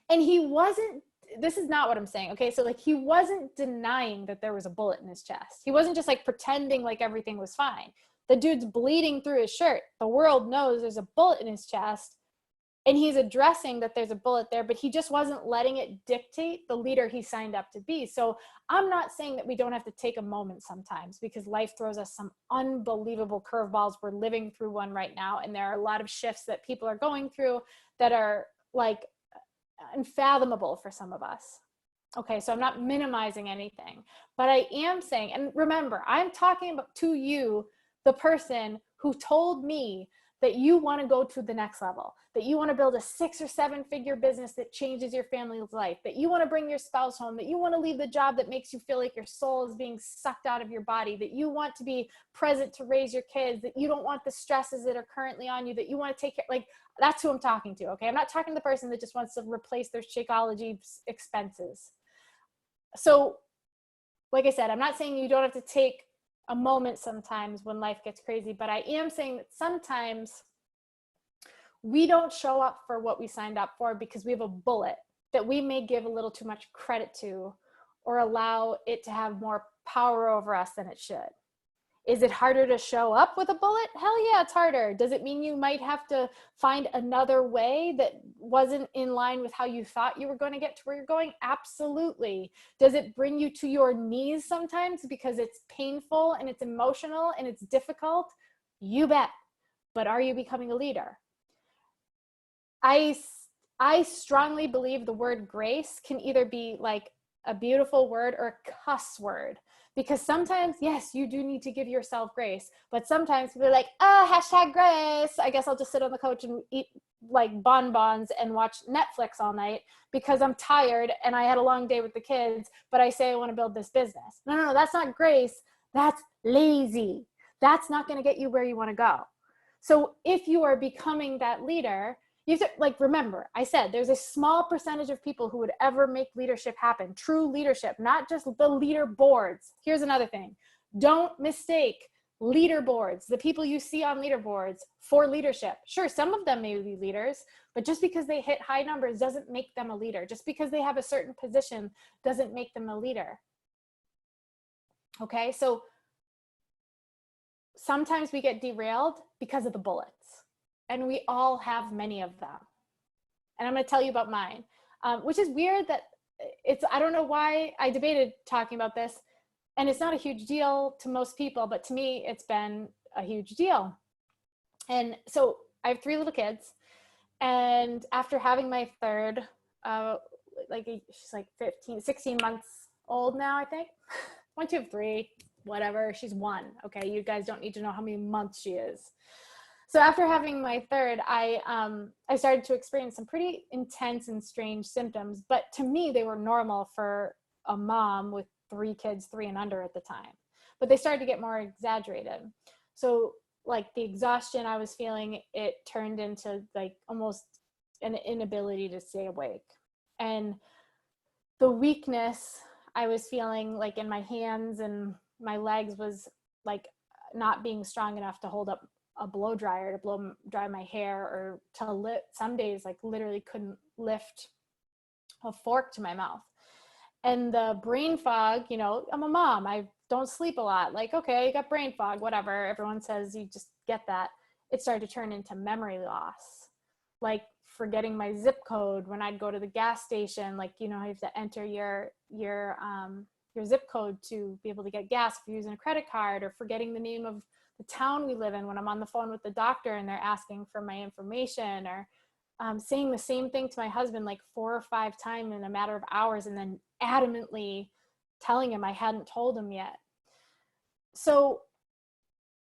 And he wasn't, this is not what I'm saying, okay? So like, he wasn't denying that there was a bullet in his chest. He wasn't just like pretending like everything was fine. The dude's bleeding through his shirt. The world knows there's a bullet in his chest, and he's addressing that there's a bullet there, but he just wasn't letting it dictate the leader he signed up to be. So I'm not saying that we don't have to take a moment sometimes, because life throws us some unbelievable curveballs. We're living through one right now, and there are a lot of shifts that people are going through that are like unfathomable for some of us. Okay, so I'm not minimizing anything, but I am saying, and remember, I'm talking about to you, the person who told me that you want to go to the next level, that you want to build a 6 or 7 figure business that changes your family's life, that you want to bring your spouse home, that you want to leave the job that makes you feel like your soul is being sucked out of your body, that you want to be present to raise your kids, that you don't want the stresses that are currently on you, that you want to take care, like, that's who I'm talking to, okay? I'm not talking to the person that just wants to replace their Shakeology expenses. So, like I said, I'm not saying you don't have to take a moment sometimes when life gets crazy, but I am saying that sometimes we don't show up for what we signed up for because we have a bullet that we may give a little too much credit to, or allow it to have more power over us than it should. Is it harder to show up with a bullet? Hell yeah, it's harder. Does it mean you might have to find another way that wasn't in line with how you thought you were going to get to where you're going? Absolutely. Does it bring you to your knees sometimes because it's painful and it's emotional and it's difficult? You bet. But are you becoming a leader? I strongly believe the word grace can either be like a beautiful word or a cuss word. Because sometimes, yes, you do need to give yourself grace, but sometimes we're like, hashtag grace. I guess I'll just sit on the couch and eat like bonbons and watch Netflix all night because I'm tired and I had a long day with the kids, but I say I want to build this business. No, that's not grace. That's lazy. That's not going to get you where you want to go. So if you are becoming that leader, you have to, like, remember, I said there's a small percentage of people who would ever make leadership happen, true leadership, not just the leader boards. Here's another thing. Don't mistake Leaderboards, the people you see on leaderboards for leadership. Sure, some of them may be leaders, but just because they hit high numbers doesn't make them a leader. Just because they have a certain position doesn't make them a leader. Okay, so sometimes we get derailed because of the bullets, and we all have many of them. And I'm going to tell you about mine, which is weird that I don't know why I debated talking about this, and it's not a huge deal to most people, but to me, it's been a huge deal. And so I have 3 little kids, and after having my third, she's like 16 months old now, I think. 1, 2, 3, whatever. She's 1. Okay, you guys don't need to know how many months she is. So after having my third, I started to experience some pretty intense and strange symptoms, but to me, they were normal for a mom with 3 kids, 3 and under at the time. But they started to get more exaggerated. So like the exhaustion I was feeling, it turned into like almost an inability to stay awake. And the weakness I was feeling like in my hands and my legs was like not being strong enough to hold up a blow dryer to blow dry my hair, or to lift. Some days like literally couldn't lift a fork to my mouth. And the brain fog, you know, I'm a mom, I don't sleep a lot. Like, okay, you got brain fog, whatever. Everyone says you just get that. It started to turn into memory loss, like forgetting my zip code when I'd go to the gas station. Like, you know, you have to enter your zip code to be able to get gas if you're using a credit card, or forgetting the name of the town we live in when I'm on the phone with the doctor and they're asking for my information, or saying the same thing to my husband like 4 or 5 times in a matter of hours, and then adamantly telling him I hadn't told him yet. So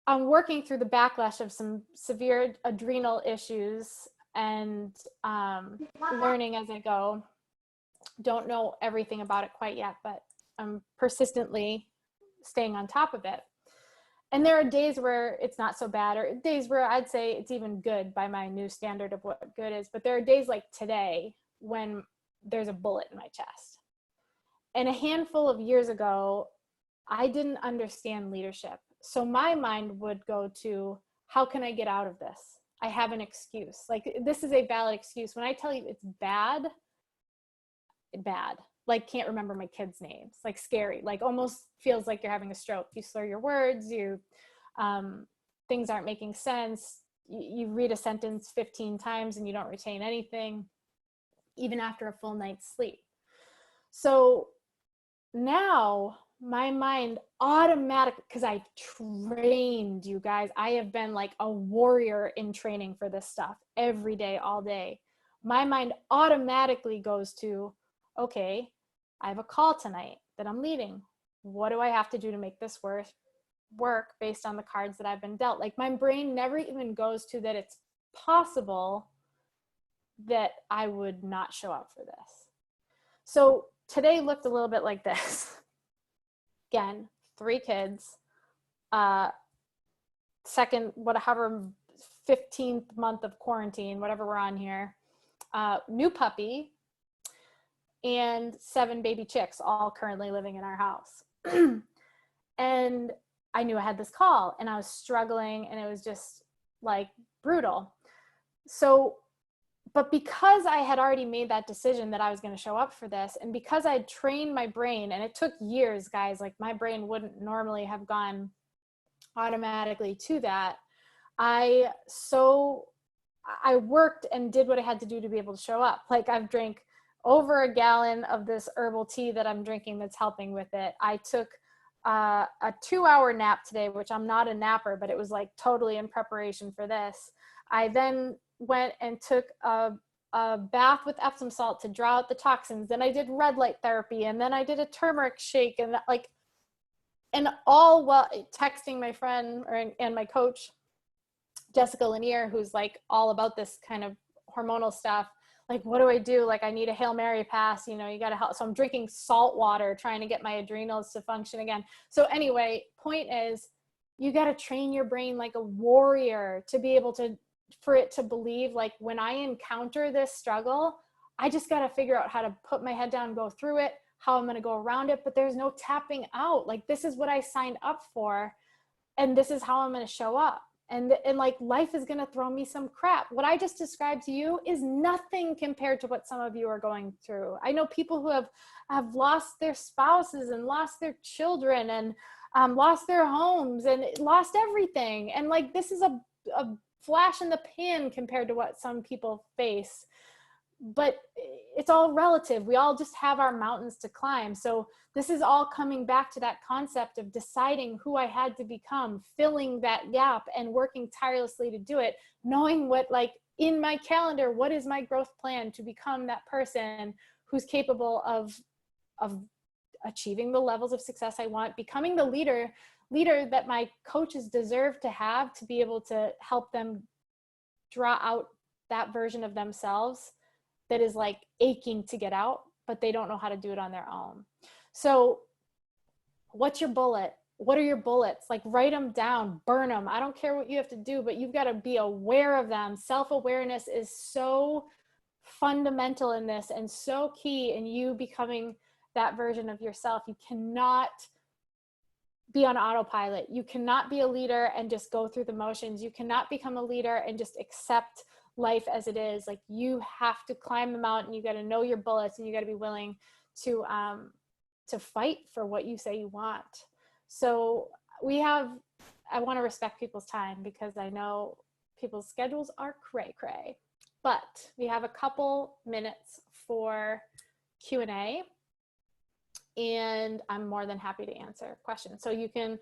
I'm working through the backlash of some severe adrenal issues, and learning as I go. Don't know everything about it quite yet, but I'm persistently staying on top of it. And there are days where it's not so bad, or days where I'd say it's even good by my new standard of what good is. But there are days like today when there's a bullet in my chest. And a handful of years ago, I didn't understand leadership. So my mind would go to, how can I get out of this? I have an excuse. Like, this is a valid excuse. When I tell you it's bad, like can't remember my kids' names, like scary, like almost feels like you're having a stroke. You slur your words, things aren't making sense. You read a sentence 15 times and you don't retain anything, even after a full night's sleep. So now my mind automatically, because I trained, you guys, I have been like a warrior in training for this stuff every day, all day. My mind automatically goes to, okay, I have a call tonight that I'm leading. What do I have to do to make this work based on the cards that I've been dealt? Like, my brain never even goes to that it's possible that I would not show up for this. So today looked a little bit like this. Again, 3 kids, second, whatever, 15th month of quarantine, whatever we're on here, new puppy, and 7 baby chicks, all currently living in our house. And I knew I had this call, and I was struggling, and it was just like brutal. So, but because I had already made that decision that I was going to show up for this, and because I had trained my brain, and it took years, guys, like my brain wouldn't normally have gone automatically to that. I worked and did what I had to do to be able to show up. Like, I've drank over a gallon of this herbal tea that I'm drinking that's helping with it. I took a 2-hour nap today, which I'm not a napper, but it was like totally in preparation for this. I then went and took a bath with Epsom salt to draw out the toxins. Then I did red light therapy, and then I did a turmeric shake, and all while texting my friend and my coach, Jessica Lanier, who's like all about this kind of hormonal stuff. Like, what do I do? Like, I need a Hail Mary pass, you got to help. So I'm drinking salt water, trying to get my adrenals to function again. So anyway, point is, you got to train your brain like a warrior to be able to, for it to believe, like, when I encounter this struggle, I just got to figure out how to put my head down, go through it, how I'm going to go around it, but there's no tapping out. Like, this is what I signed up for. and this is how I'm going to show up. And like life is going to throw me some crap. What I just described to you is nothing compared to what some of you are going through. I know people who have lost their spouses and lost their children and lost their homes and lost everything. And like, this is a flash in the pan compared to what some people face. But it's all relative. We all just have our mountains to climb. So this is all coming back to that concept of deciding who I had to become, filling that gap and working tirelessly to do it, knowing what, like in my calendar, what is my growth plan to become that person who's capable of achieving the levels of success I want, becoming the leader that my coaches deserve to have, to be able to help them draw out that version of themselves that is like aching to get out, but they don't know how to do it on their own. So what's your bullet? What are your bullets? Like, write them down, burn them. I don't care what you have to do, but you've got to be aware of them. Self-awareness is so fundamental in this and so key in you becoming that version of yourself. You cannot be on autopilot. You cannot be a leader and just go through the motions. You cannot become a leader and just accept life as it is. Like, you have to climb the mountain. You got to know your bullets, and you got to be willing to fight for what you say you want. So I want to respect people's time, because I know people's schedules are cray cray, but we have a couple minutes for Q&A, and I'm more than happy to answer questions. So you can,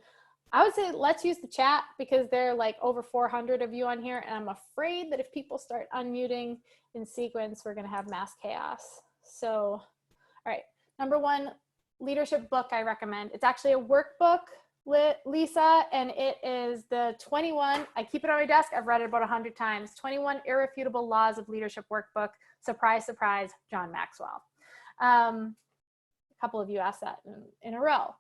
I would say, let's use the chat, because there are like over 400 of you on here. And I'm afraid that if people start unmuting in sequence, we're going to have mass chaos. So, all right. Number one leadership book I recommend. It's actually a workbook, Lisa, and it is the 21, I keep it on my desk. I've read it about 100 times. 21 Irrefutable Laws of Leadership Workbook. Surprise, surprise, John Maxwell. A couple of you asked that in a row.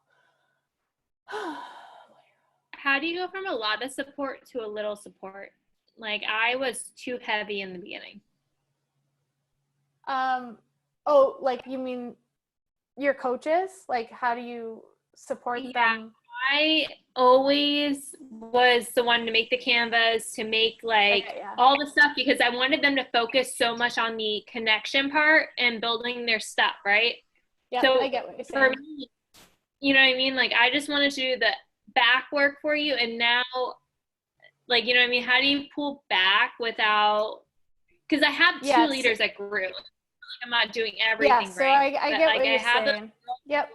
How do you go from a lot of support to a little support? Like, I was too heavy in the beginning. Oh, like, you mean your coaches? Like, how do you support them? I always was the one to make the canvas, to make all the stuff, because I wanted them to focus so much on the connection part and building their stuff, right? Yeah, so I get what you're saying. For me, you know what I mean? Like, I just wanted to do the back work for you, and now, like, you know what I mean? How do you pull back without, because I have two leaders that grew. Like, I'm not doing everything so right. I get what you're saying. Yep.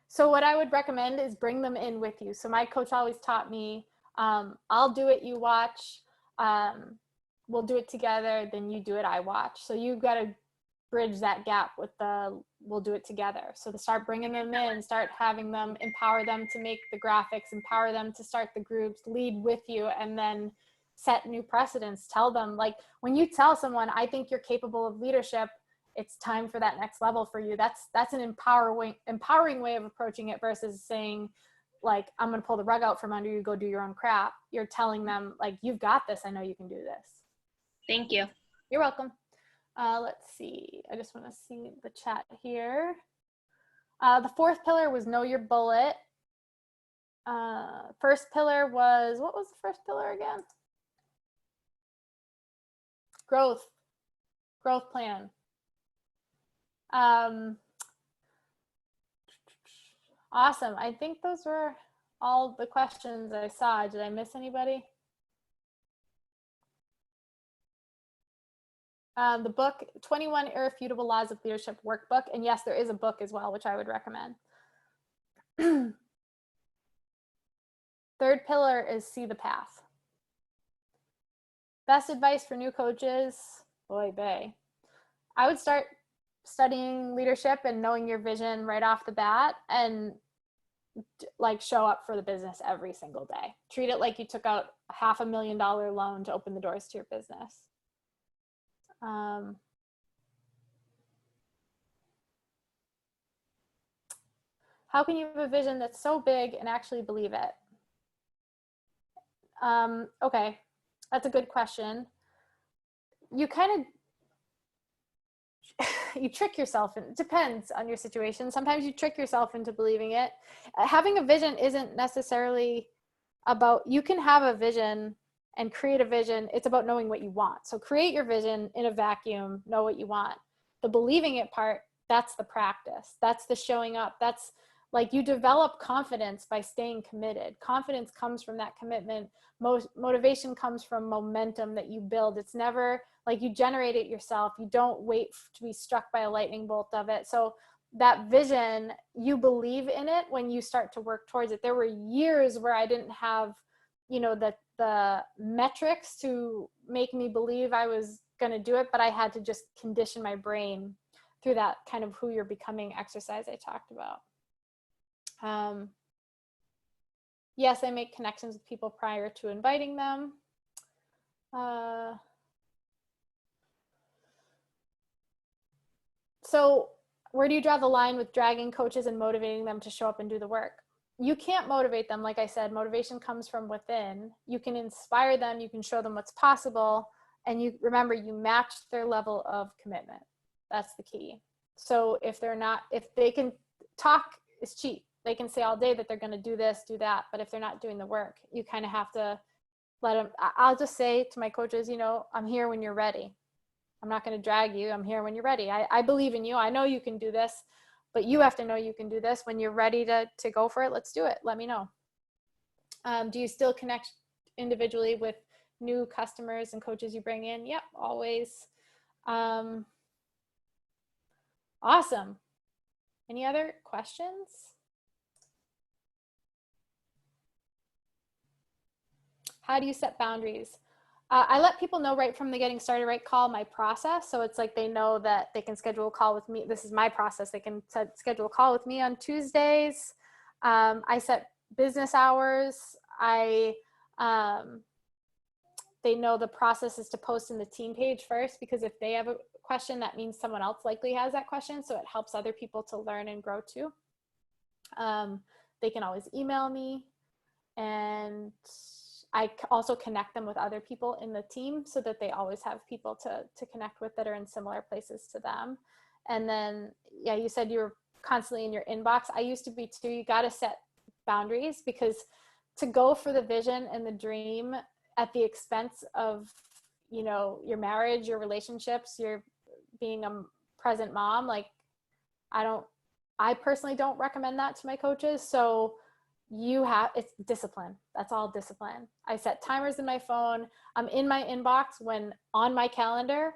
So what I would recommend is bring them in with you. So my coach always taught me, I'll do it, you watch. We'll do it together, then you do it, I watch. So you've got to bridge that gap with we'll do it together. So to start bringing them in, start having them, empower them to make the graphics, empower them to start the groups, lead with you, and then set new precedents. Tell them, like, when you tell someone, I think you're capable of leadership, it's time for that next level for you. That's an empowering way of approaching it, versus saying, like, I'm going to pull the rug out from under you, go do your own crap. You're telling them, like, you've got this. I know you can do this. Thank you. You're welcome. Let's see. I just want to see the chat here. The fourth pillar was know your bullet. First pillar was, what was the first pillar again? Growth plan. Awesome. I think those were all the questions I saw. Did I miss anybody? The book, 21 Irrefutable Laws of Leadership Workbook. And yes, there is a book as well, which I would recommend. Third pillar is see the path. Best advice for new coaches, boy, bae. I would start studying leadership and knowing your vision right off the bat, and like show up for the business every single day. Treat it like you took out a $500,000 loan to open the doors to your business. How can you have a vision that's so big and actually believe it? Okay, that's a good question. You kind of, you trick yourself, and it depends on your situation. Sometimes you trick yourself into believing it. Having a vision isn't necessarily about, you can have a vision and create a vision. It's about knowing what you want. So create your vision in a vacuum, know what you want. The believing it part, that's the practice. That's the showing up. That's like, you develop confidence by staying committed. Confidence comes from that commitment. Motivation comes from momentum that you build. It's never like you generate it yourself. You don't wait to be struck by a lightning bolt of it. So that vision, you believe in it when you start to work towards it. There were years where I didn't have, you know, the metrics to make me believe I was going to do it, but I had to just condition my brain through that kind of who you're becoming exercise I talked about. Yes, I make connections with people prior to inviting them. So where do you draw the line with dragging coaches and motivating them to show up and do the work? You can't motivate them. Like I said, motivation comes from within. You can inspire them. You can show them what's possible. And you remember, you match their level of commitment. That's the key. So if they can talk is cheap. They can say all day that they're going to do this, do that. But if they're not doing the work, you kind of have to let them. I'll just say to my coaches, you know, I'm here when you're ready. I'm not going to drag you. I'm here when you're ready. I believe in you. I know you can do this, but you have to know you can do this. When you're ready to go for it, let's do it. Let me know. Do you still connect individually with new customers and coaches you bring in? Yep, always. Awesome. Any other questions? How do you set boundaries? I let people know right from the getting started right call my process. So it's like they know that they can schedule a call with me. This is my process. They can schedule a call with me on Tuesdays. I set business hours. They know the process is to post in the team page first, because if they have a question, that means someone else likely has that question. So it helps other people to learn and grow too. They can always email me, and I also connect them with other people in the team so that they always have people to connect with that are in similar places to them. And then, yeah, you said you were constantly in your inbox. I used to be too. You got to set boundaries, because to go for the vision and the dream at the expense of, you know, your marriage, your relationships, your being a present mom, like I personally don't recommend that to my coaches. So it's discipline. That's all discipline. I set timers in my phone. I'm in my inbox when on my calendar,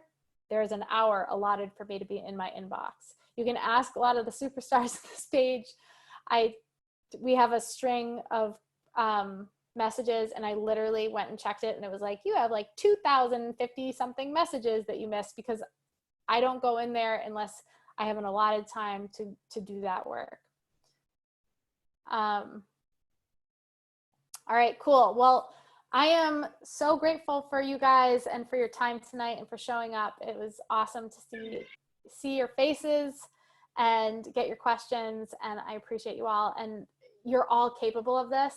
there's an hour allotted for me to be in my inbox. You can ask a lot of the superstars on this page. We have a string of messages, and I literally went and checked it, and it was like, you have like 2,050 something messages that you missed, because I don't go in there unless I have an allotted time to do that work. All right, cool. Well, I am so grateful for you guys and for your time tonight and for showing up. It was awesome to see your faces and get your questions, and I appreciate you all. And you're all capable of this.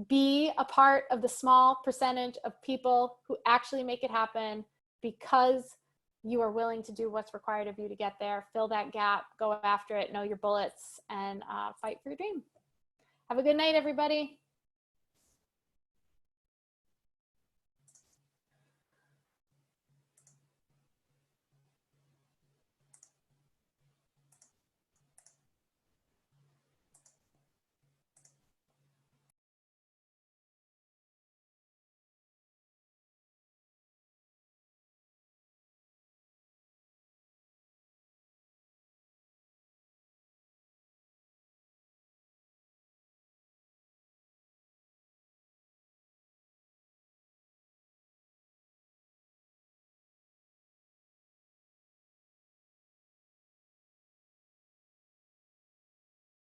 Be a part of the small percentage of people who actually make it happen, because you are willing to do what's required of you to get there. Fill that gap, go after it, know your bullets, and fight for your dream. Have a good night, everybody.